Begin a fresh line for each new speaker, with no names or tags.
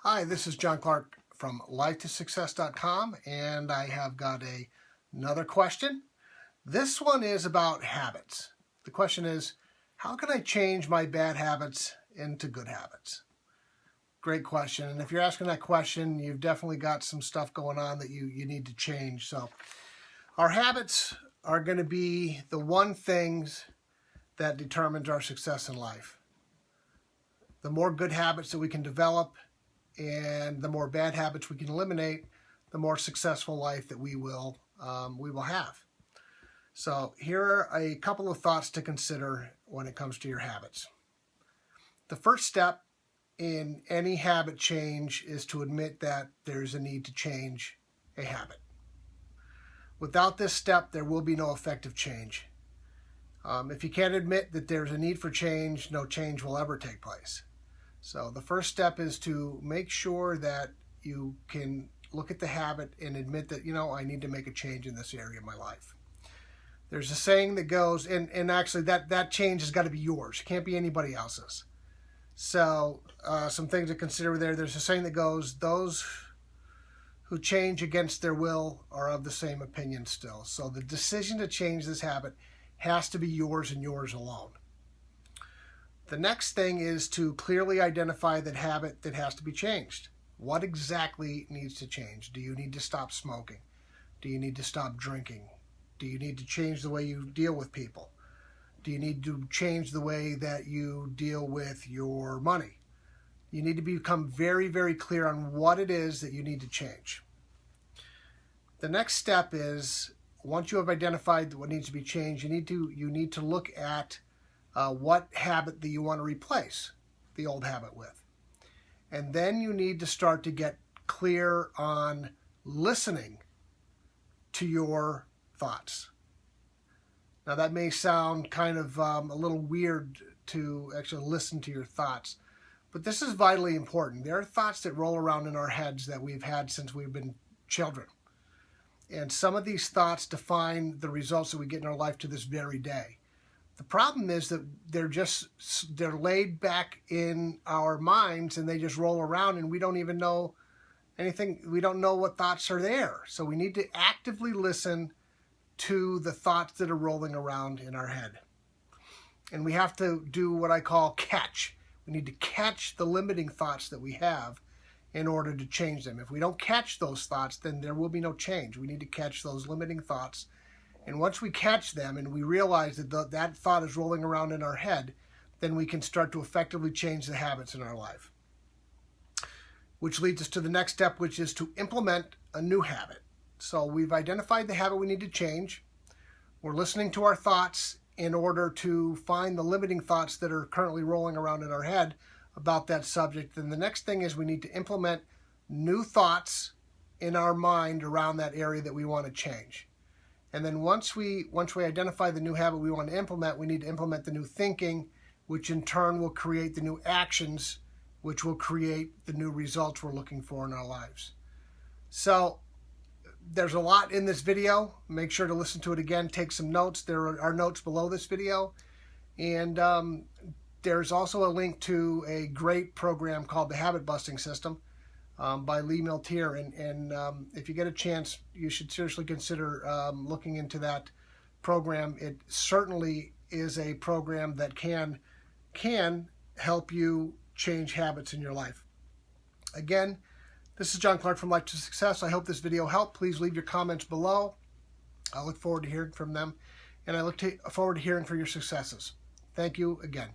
Hi, this is John Clark from LifeToSuccess.com, and I have got another question. This one is about habits. The question is, how can I change my bad habits into good habits? Great question. And if you're asking that question, you've definitely got some stuff going on that you need to change. So our habits are going to be the one things that determines our success in life. The more good habits that we can develop and the more bad habits we can eliminate, the more successful life that we will have. So here are a couple of thoughts to consider when it comes to your habits. The first step in any habit change is to admit that there's a need to change a habit. Without this step, there will be no effective change. If you can't admit that there's a need for change, no change will ever take place. So the first step is to make sure that you can look at the habit and admit that, I need to make a change in this area of my life. There's a saying that goes, and actually that change has got to be yours. It can't be anybody else's. So some things to consider there. There's a saying that goes, those who change against their will are of the same opinion still. So the decision to change this habit has to be yours and yours alone. The next thing is to clearly identify that habit that has to be changed. What exactly needs to change? Do you need to stop smoking? Do you need to stop drinking? Do you need to change the way you deal with people? Do you need to change the way that you deal with your money? You need to become very, very clear on what it is that you need to change. The next step is, once you have identified what needs to be changed, you need to look at what habit that you want to replace the old habit with. And then you need to start to get clear on listening to your thoughts. Now that may sound kind of a little weird to actually listen to your thoughts, but this is vitally important. There are thoughts that roll around in our heads that we've had since we've been children. And some of these thoughts define the results that we get in our life to this very day. The problem is that they're laid back in our minds and they just roll around and we don't even know anything. We don't know what thoughts are there. So we need to actively listen to the thoughts that are rolling around in our head. And we have to do what I call catch. We need to catch the limiting thoughts that we have in order to change them. If we don't catch those thoughts, then there will be no change. We need to catch those limiting thoughts. And once we catch them and we realize that that thought is rolling around in our head, then we can start to effectively change the habits in our life. Which leads us to the next step, which is to implement a new habit. So we've identified the habit we need to change. We're listening to our thoughts in order to find the limiting thoughts that are currently rolling around in our head about that subject. And the next thing is we need to implement new thoughts in our mind around that area that we want to change. And then once we identify the new habit we want to implement, we need to implement the new thinking, which in turn will create the new actions, which will create the new results we're looking for in our lives. So there's a lot in this video. Make sure to listen to it again. Take some notes. There are notes below this video. And there's also a link to a great program called the Habit Busting System by Lee Miltier, and if you get a chance, you should seriously consider looking into that program. It certainly is a program that can help you change habits in your life. Again, this is John Clark from Life to Success. I hope this video helped. Please leave your comments below. I look forward to hearing from them, and I look forward to hearing from your successes. Thank you again.